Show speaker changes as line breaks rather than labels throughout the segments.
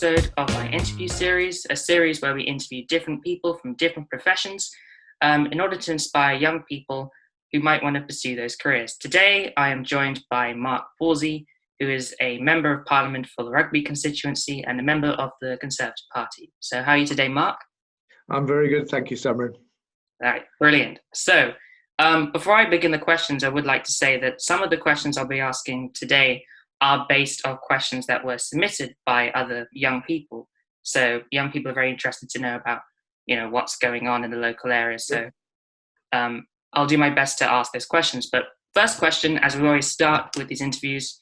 episode of my interview series, a series where we interview different people from different professions in order to inspire young people who might want to pursue those careers. Today, I am joined by Mark Pawsey, who is a Member of Parliament for the Rugby constituency and a member of the Conservative Party. So how are you today, Mark?
I'm very good, thank you, Samren.
All right, brilliant. So before I begin the questions, I would like to say that some of the questions I'll be asking today are based on questions that were submitted by other young people. So young people are very interested to know about, what's going on in the local area. So I'll do my best to ask those questions. But first question, as we always start with these interviews,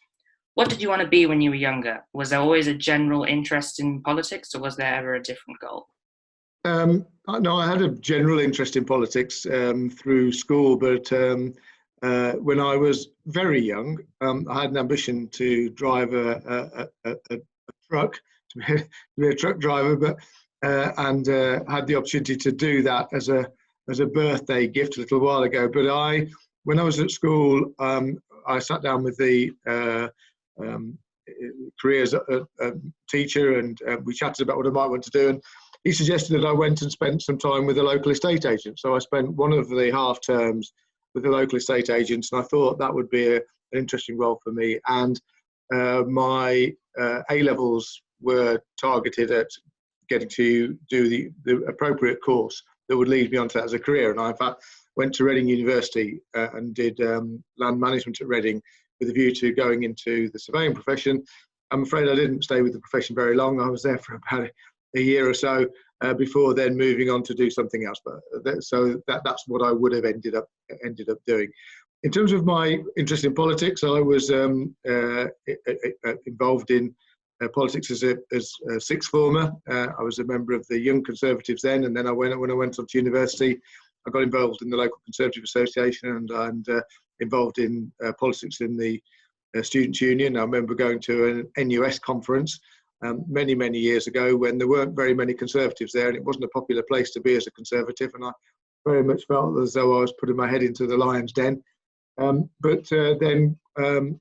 what did you want to be when you were younger? Was there always a general interest in politics, or was there ever a different goal?
No, I had a general interest in politics through school, but when I was very young, I had an ambition to drive a truck, to be a truck driver, but and had the opportunity to do that as a birthday gift a little while ago. But when I was at school, I sat down with the career as a teacher, and we chatted about what I might want to do. And he suggested that I went and spent some time with a local estate agent. So I spent one of the half terms with the local estate agents, and I thought that would be an interesting role for me. And my A-levels were targeted at getting to do the appropriate course that would lead me onto that as a career. And I, in fact, went to Reading University and did land management at Reading with a view to going into the surveying profession. I'm afraid I didn't stay with the profession very long. I was there for about a year or so before then moving on to do something else. But so that's what I would have ended up doing. In terms of my interest in politics, I was involved in politics as a sixth former. I was a member of the Young Conservatives then, and then when I went on to university, I got involved in the local Conservative Association and involved in politics in the Students' Union. I remember going to an NUS conference many years ago when there weren't very many Conservatives there, and it wasn't a popular place to be as a Conservative, and I very much felt as though I was putting my head into the lion's den. But then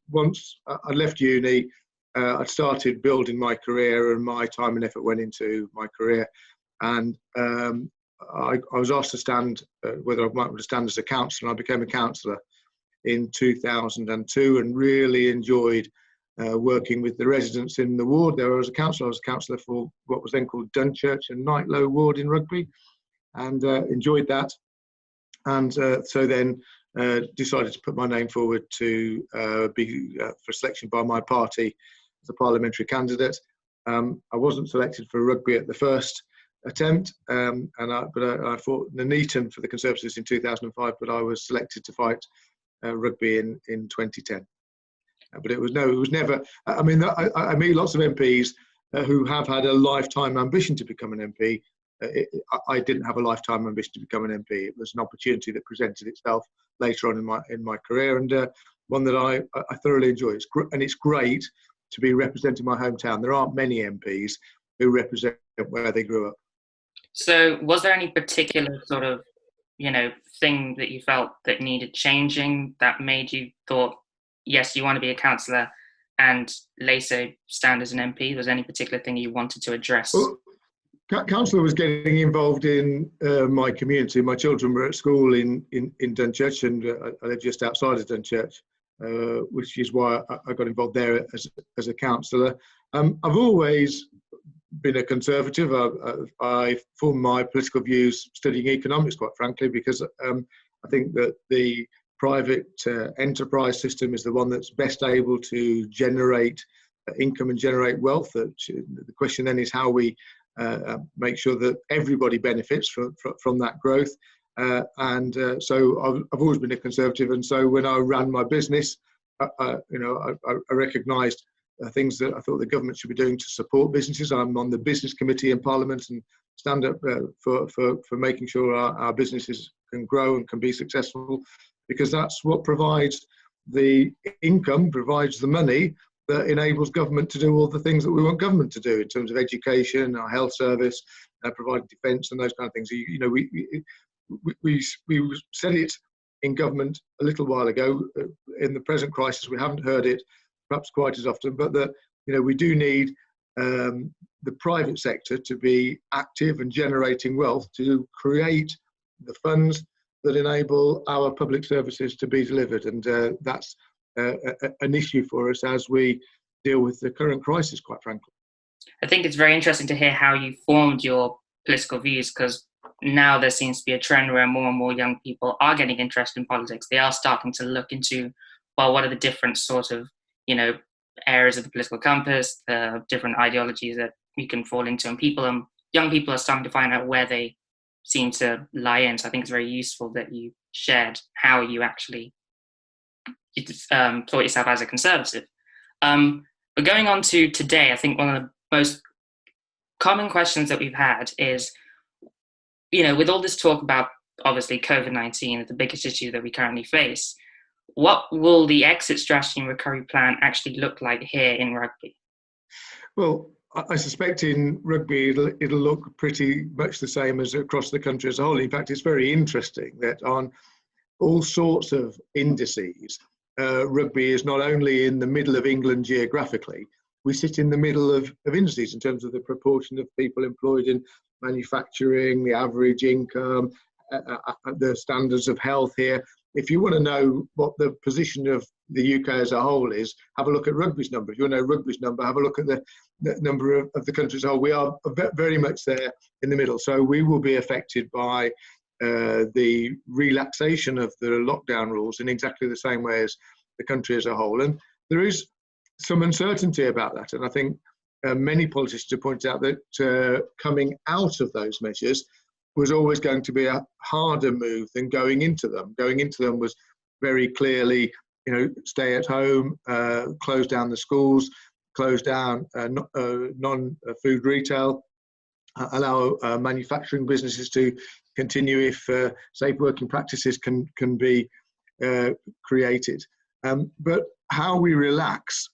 once I left uni, I started building my career, and my time and effort went into my career. And I was asked to stand, whether I might want to stand as a councillor, and I became a councillor in 2002 and really enjoyed working with the residents in the ward. There was a councillor. I was a councillor for what was then called Dunchurch and Nightlow ward in Rugby, and enjoyed that. And so then decided to put my name forward to be for selection by my party as a parliamentary candidate. I wasn't selected for Rugby at the first attempt, but I fought Nuneaton for the Conservatives in 2005, but I was selected to fight Rugby in 2010. But it was never. I mean, I meet lots of MPs who have had a lifetime ambition to become an MP. I didn't have a lifetime ambition to become an MP. It was an opportunity that presented itself later on in my career, and one that I thoroughly enjoy. It's great to be representing my hometown. There aren't many MPs who represent where they grew up.
So, was there any particular sort of, thing that you felt that needed changing that made you thought, yes, you want to be a councillor and later stand as an MP? Was there any particular thing you wanted to address?
Well, councillor was getting involved in my community. My children were at school in Dunchurch, and I live just outside of Dunchurch, which is why I got involved there as a councillor. I've always been a Conservative. I formed my political views studying economics, quite frankly, because I think that the private enterprise system is the one that's best able to generate income and generate wealth. The question then is how we make sure that everybody benefits from that growth. So I've always been a Conservative, and so when I ran my business, I recognised things that I thought the government should be doing to support businesses. I'm on the business committee in Parliament and stand up for making sure our businesses can grow and can be successful, because that's what provides the income, provides the money that enables government to do all the things that we want government to do in terms of education, our health service, providing defence and those kind of things. We said it in government a little while ago. In the present crisis, we haven't heard it perhaps quite as often, but that we do need the private sector to be active and generating wealth to create the funds that enable our public services to be delivered. And that's an issue for us as we deal with the current crisis, quite frankly.
I think it's very interesting to hear how you formed your political views, because now there seems to be a trend where more and more young people are getting interested in politics. They are starting to look into, well, what are the different sort of, areas of the political compass, the different ideologies that we can fall into, and young people are starting to find out where they seem to lie in. So I think it's very useful that you shared how you actually thought yourself as a conservative. But going on to today, I think one of the most common questions that we've had is, with all this talk about obviously COVID-19, the biggest issue that we currently face, what will the exit strategy and recovery plan actually look like here in Rugby?
Well, I suspect in Rugby it'll look pretty much the same as across the country as a whole. In fact, it's very interesting that on all sorts of indices, Rugby is not only in the middle of England geographically, we sit in the middle of indices in terms of the proportion of people employed in manufacturing, the average income, the standards of health here. If you want to know what the position of the UK as a whole is, have a look at Rugby's number. If you want to know Rugby's number, have a look at the number of the country as a whole. We are very much there in the middle. So we will be affected by the relaxation of the lockdown rules in exactly the same way as the country as a whole. And there is some uncertainty about that. And I think many politicians have pointed out that coming out of those measures was always going to be a harder move than going into them. Going into them was very clearly, stay at home, close down the schools, close down non-food retail, allow manufacturing businesses to continue if safe working practices can be created. But how we relax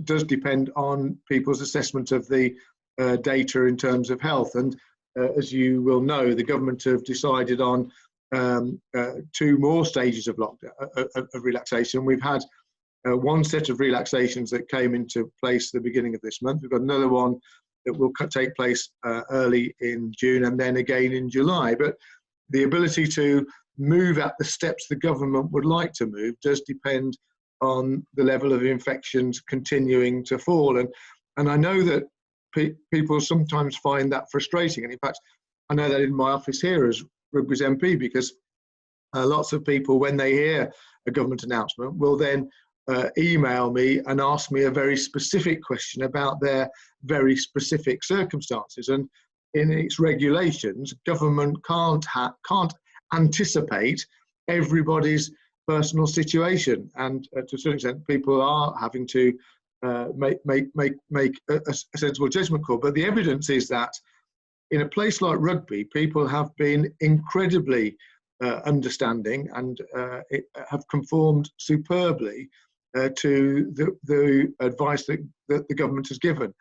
does depend on people's assessment of the data in terms of health. And as you will know, the government have decided on 2 more stages of lockdown, of relaxation. We've had one set of relaxations that came into place at the beginning of this month. We've got another one that will take place early in June and then again in July. But the ability to move at the steps the government would like to move does depend on the level of infections continuing to fall. And I know that people sometimes find that frustrating. And in fact, I know that in my office here as Rugby's MP, because lots of people, when they hear a government announcement, will then email me and ask me a very specific question about their very specific circumstances. And in its regulations, government can't anticipate everybody's personal situation. And to a certain extent, people are having to make a sensible judgment call. But the evidence is that in a place like Rugby, people have been incredibly understanding and have conformed superbly to the advice that the government has given.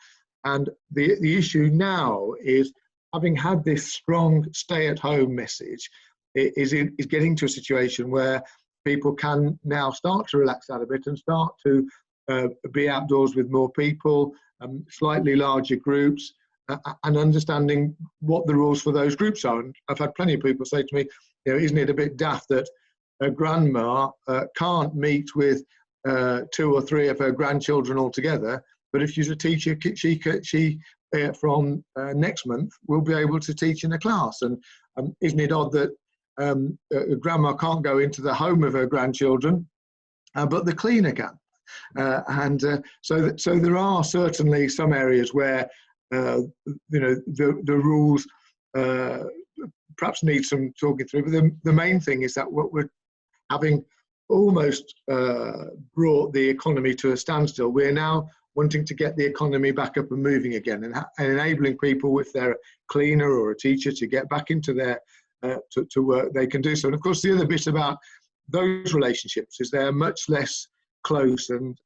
And the issue now is, having had this strong stay-at-home message, is getting to a situation where people can now start to relax out a bit and start to be outdoors with more people, slightly larger groups, and understanding what the rules for those groups are. And I've had plenty of people say to me, isn't it a bit daft that a grandma can't meet with 2 or 3 of her grandchildren all together, but if she's a teacher, she from next month will be able to teach in a class. And isn't it odd that grandma can't go into the home of her grandchildren, but the cleaner can? So there are certainly some areas where the rules perhaps need some talking through. But the main thing is that what we're having almost brought the economy to a standstill. We're now wanting to get the economy back up and moving again, and enabling people, if they're a cleaner or a teacher, to get back into their to work. They can do so. And of course, the other bit about those relationships is they're much less close and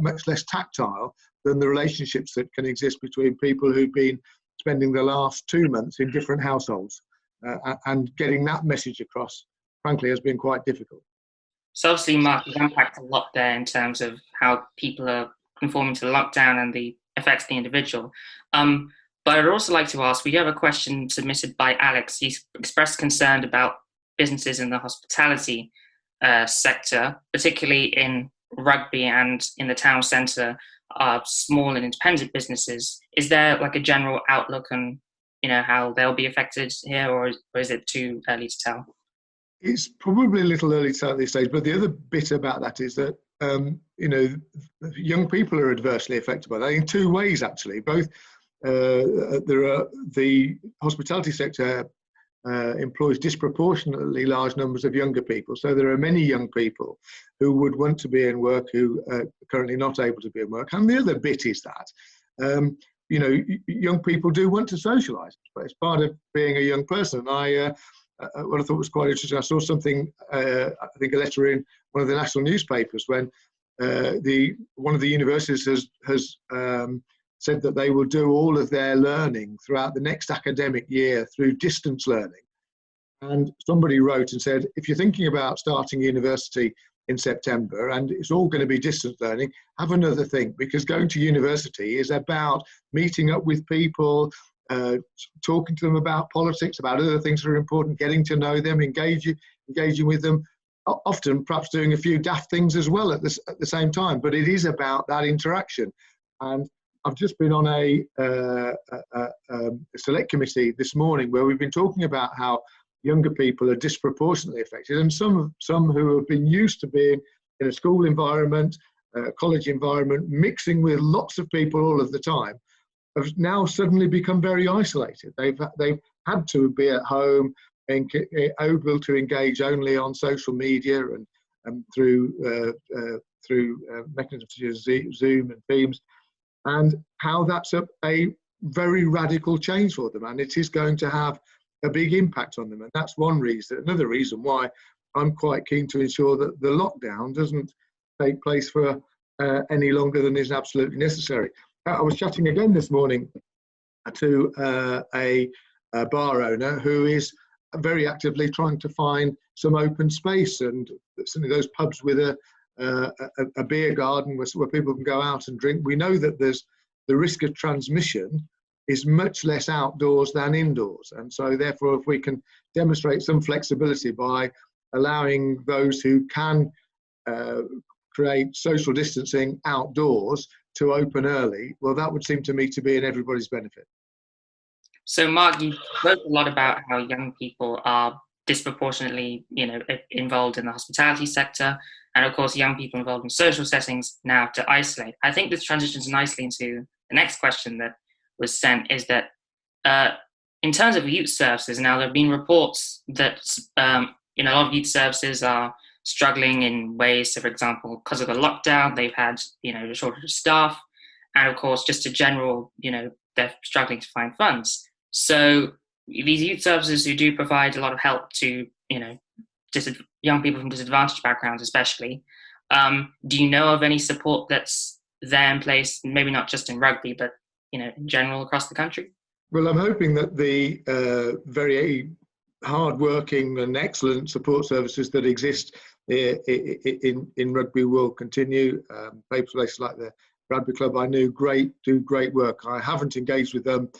much less tactile than the relationships that can exist between people who've been spending the last 2 months in different households. And getting that message across, frankly, has been quite difficult.
So obviously, Mark, you've unpacked a lot there in terms of how people are conforming to the lockdown and the affects the individual. But I'd also like to ask, we have a question submitted by Alex. He's expressed concern about businesses in the hospitality sector, particularly in Rugby and in the town centre, small and independent businesses. Is there like a general outlook on, how they'll be affected here, or is it too early to tell?
It's probably a little early to tell at this stage, but the other bit about that is that young people are adversely affected by that in two ways, actually. Both the hospitality sector employs disproportionately large numbers of younger people. So there are many young people who would want to be in work who are currently not able to be in work. And the other bit is that, young people do want to socialise. It's part of being a young person. What I thought was quite interesting, I saw something, I think a letter in one of the national newspapers when one of the universities has said that they will do all of their learning throughout the next academic year through distance learning. And somebody wrote and said, if you're thinking about starting university in September and it's all going to be distance learning, have another think, because going to university is about meeting up with people, talking to them about politics, about other things that are important, getting to know them, engaging with them, often perhaps doing a few daft things as well at the same time. But it is about that interaction. And I've just been on a select committee this morning where we've been talking about how younger people are disproportionately affected, and some who have been used to being in a school environment, college environment, mixing with lots of people all of the time, have now suddenly become very isolated. They've had to be at home and able to engage only on social media and through mechanisms such as Zoom and Teams, and how that's a very radical change for them, and it is going to have a big impact on them. And that's one reason. Another reason why I'm quite keen to ensure that the lockdown doesn't take place for any longer than is absolutely necessary. I was chatting again this morning to a bar owner who is very actively trying to find some open space, and certainly those pubs with a beer garden where people can go out and drink. We know that there's the risk of transmission is much less outdoors than indoors, and so therefore if we can demonstrate some flexibility by allowing those who can create social distancing outdoors to open early, well, that would seem to me to be in everybody's benefit.
So Mark, you spoke a lot about how young people are disproportionately, involved in the hospitality sector, and of course young people involved in social settings now to isolate. I think this transitions nicely into the next question that was sent, is that in terms of youth services, now there have been reports that a lot of youth services are struggling in ways. So for example, because of the lockdown, they've had a shortage of staff, and of course just a general, they're struggling to find funds. So these youth services who do provide a lot of help to young people from disadvantaged backgrounds especially, do you know of any support that's there in place, maybe not just in Rugby but in general across the country?
Well, I'm hoping that the very hard-working and excellent support services that exist in Rugby will continue. Places like the Rugby Club I knew do great work. I haven't engaged with them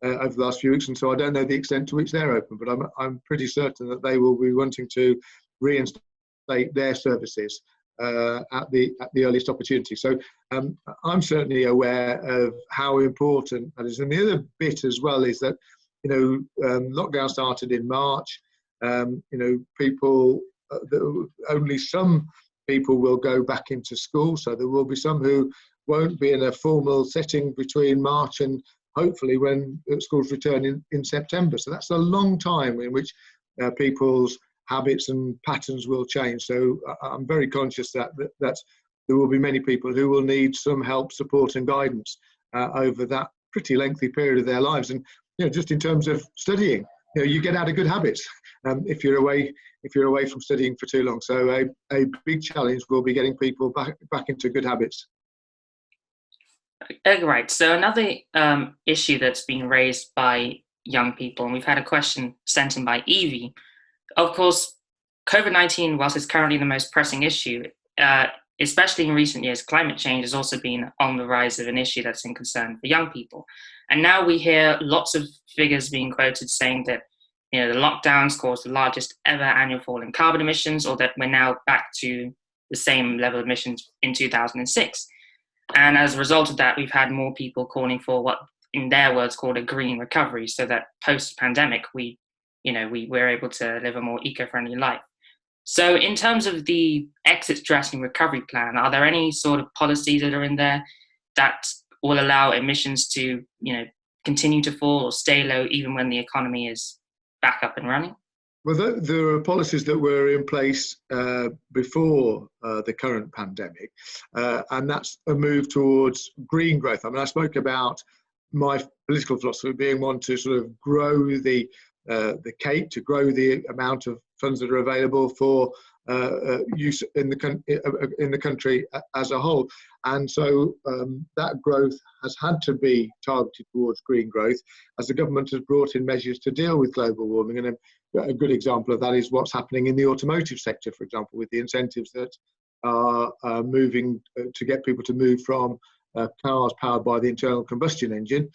over the last few weeks, and so I don't know the extent to which they're open, but I'm pretty certain that they will be wanting to reinstate their services at the earliest opportunity. So I'm certainly aware of how important that is. And the other bit as well is that lockdown started in March. People only some people will go back into school, so there will be some who won't be in a formal setting between March and hopefully when schools return in September. So that's a long time in which people's habits and patterns will change. So I'm very conscious that there will be many people who will need some help, support and guidance over that pretty lengthy period of their lives. And just in terms of studying, you get out of good habits if you're away from studying for too long. So a big challenge will be getting people back into good habits.
Right. So another issue that's been raised by young people, and we've had a question sent in by Evie. Of course, COVID-19, whilst it's currently the most pressing issue, especially in recent years, climate change has also been on the rise of an issue that's in concern for young people. And now we hear lots of figures being quoted saying that, you know, the lockdowns caused the largest ever annual fall in carbon emissions, or that we're now back to the same level of emissions in 2006. And as a result of that, we've had more people calling for what, in their words, called a green recovery, so that post-pandemic, we're able to live a more eco-friendly life. So in terms of the exit strategy and recovery plan, are there any sort of policies that are in there that will allow emissions to, you know, continue to fall or stay low even when the economy is back up and running?
Well, there are policies that were in place before the current pandemic, and that's a move towards green growth. I mean, I spoke about my political philosophy being one to sort of grow the cake, to grow the amount of funds that are available for use in the country as a whole. And so that growth has had to be targeted towards green growth, as the government has brought in measures to deal with global warming. And a good example of that is what's happening in the automotive sector, for example, with the incentives that are moving to get people to move from cars powered by the internal combustion engine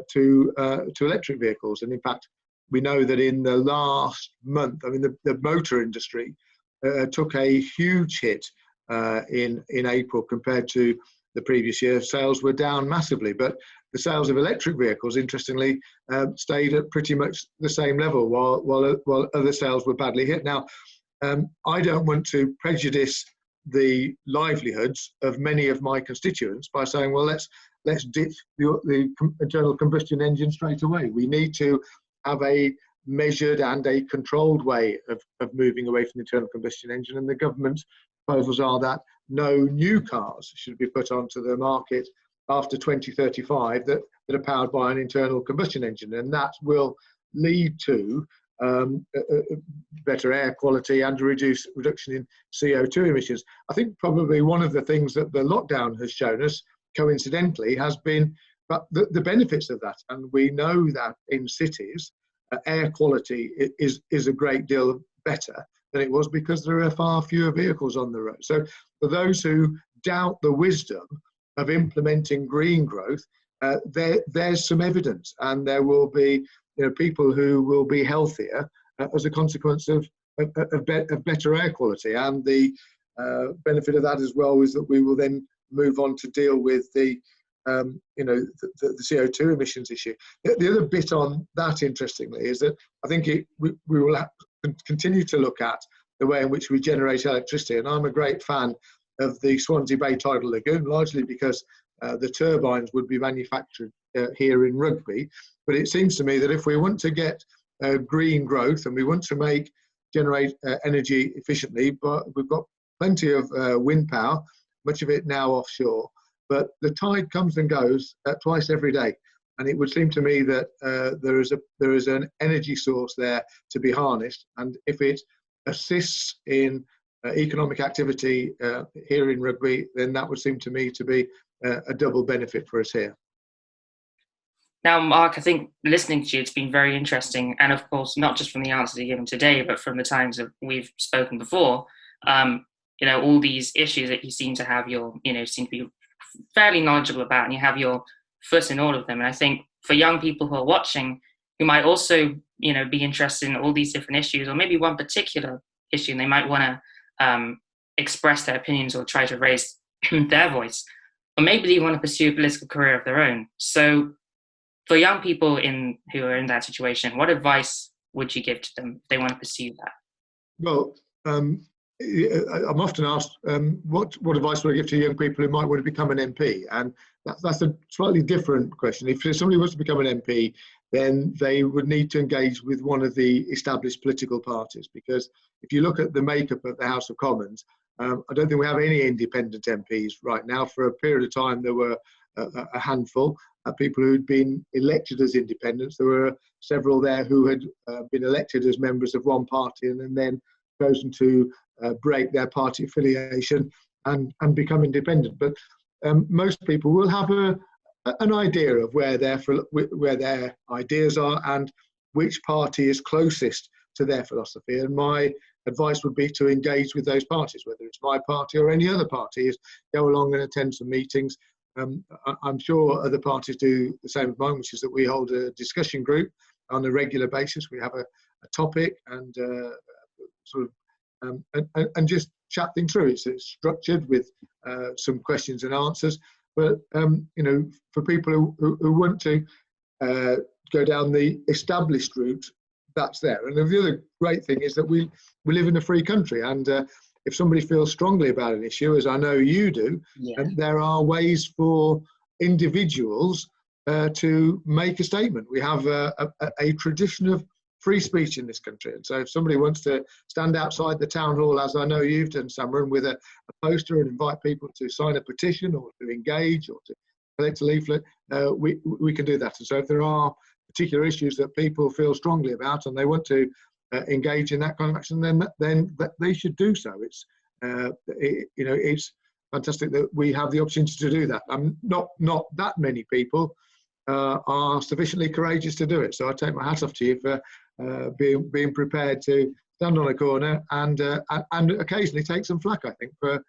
to electric vehicles. And in fact, we know that in the last month, I mean, the motor industry took a huge hit in April compared to the previous year. Sales were down massively, but the sales of electric vehicles, interestingly, stayed at pretty much the same level, while other sales were badly hit. Now, I don't want to prejudice the livelihoods of many of my constituents by saying, well, let's ditch the internal combustion engine straight away. We need to have a measured and a controlled way of moving away from the internal combustion engine, and the government's proposals are that no new cars should be put onto the market after 2035 that are powered by an internal combustion engine, and that will lead to better air quality and a reduction in CO2 emissions. I think probably one of the things that the lockdown has shown us, coincidentally, has been the benefits of that. And we know that in cities, air quality is a great deal better than it was because there are far fewer vehicles on the road. So for those who doubt the wisdom of implementing green growth, there's some evidence, and there will be people who will be healthier as a consequence of better air quality. And the benefit of that as well is that we will then move on to deal with the CO2 emissions issue. The other bit on that, interestingly, is that I think we will continue to look at the way in which we generate electricity. And I'm a great fan of the Swansea Bay Tidal Lagoon, largely because the turbines would be manufactured here in Rugby. But it seems to me that if we want to get green growth and we want to generate energy efficiently, but we've got plenty of wind power, much of it now offshore, but the tide comes and goes twice every day. And it would seem to me that there is an energy source there to be harnessed. And if it assists in economic activity here in Rugby, then that would seem to me to be a double benefit for us here.
Now, Mark, I think listening to you, it's been very interesting. And of course, not just from the answers you've given today, but from the times that we've spoken before, all these issues that you seem to have seem to be fairly knowledgeable about, and you have your foot in all of them. And I think for young people who are watching, who might also, be interested in all these different issues, or maybe one particular issue, and they might want to express their opinions or try to raise their voice, or maybe they want to pursue a political career of their own. So for young people who are in that situation, what advice would you give to them if they want to pursue that?
Well, I'm often asked, what advice would I give to young people who might want to become an MP? And that's a slightly different question. If somebody wants to become an MP, then they would need to engage with one of the established political parties, because if you look at the makeup of the House of Commons, I don't think we have any independent MPs right now. For a period of time, there were a handful of people who'd been elected as independents. There were several there who had been elected as members of one party and then chosen to break their party affiliation and become independent. But most people will have an idea of where their ideas are and which party is closest to their philosophy. And my advice would be to engage with those parties, whether it's my party or any other party, is go along and attend some meetings. I'm sure other parties do the same as mine, which is that we hold a discussion group on a regular basis. We have a topic and and just chat things through. It's structured with some questions and answers. But for people who want to go down the established route, that's there. And the other great thing is that we live in a free country, and if somebody feels strongly about an issue, as I know you do, there are ways for individuals to make a statement. We have a tradition of free speech in this country, and so if somebody wants to stand outside the town hall, as I know you've done, Samren, with a poster and invite people to sign a petition or to engage or to collect a leaflet, we can do that. And so if there are particular issues that people feel strongly about and they want to engage in that kind of action, then they should do so. It's it's fantastic that we have the opportunity to do that. Not that many people are sufficiently courageous to do it. So I take my hat off to you for being prepared to stand on a corner and occasionally take some flack. I think we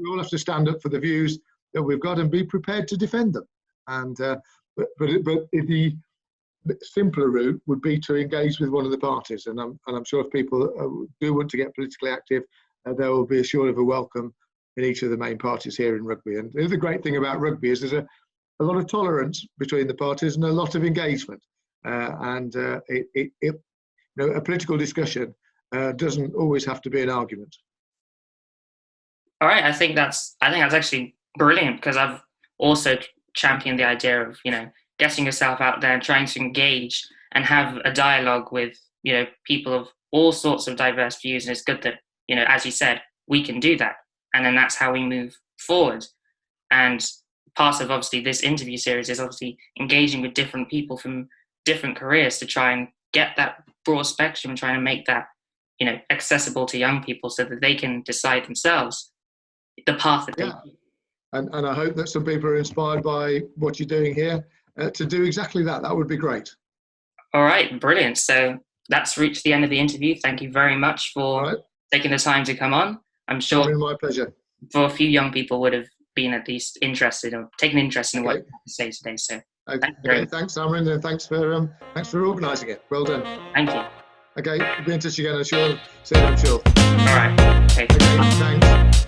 all have to stand up for the views that we've got and be prepared to defend them. And but the simpler route would be to engage with one of the parties. And I'm sure if people do want to get politically active, they will be assured of a welcome in each of the main parties here in Rugby. And the other great thing about Rugby is there's a lot of tolerance between the parties and a lot of engagement. A political discussion doesn't always have to be an argument.
All right, I think that's actually brilliant, because I've also championed the idea of getting yourself out there and trying to engage and have a dialogue with people of all sorts of diverse views. And it's good that as you said, we can do that, and then that's how we move forward. And part of obviously this interview series is obviously engaging with different people from different careers to try and get that broad spectrum and trying to make that accessible to young people so that they can decide themselves the path that they take.
And I hope that some people are inspired by what you're doing here to do exactly that. That would be great.
All right, brilliant. So that's reached the end of the interview. Thank you very much for taking the time to come on. I'm sure
it's been my pleasure.
For a few young people would have been at least interested or taken interest in what you have to say today. So
thanks, Samren, and thanks for organising it. Well done.
Thank you.
Okay, we'll be in touch again, I'm sure. Soon, I'm sure.
All right. Okay,
thanks.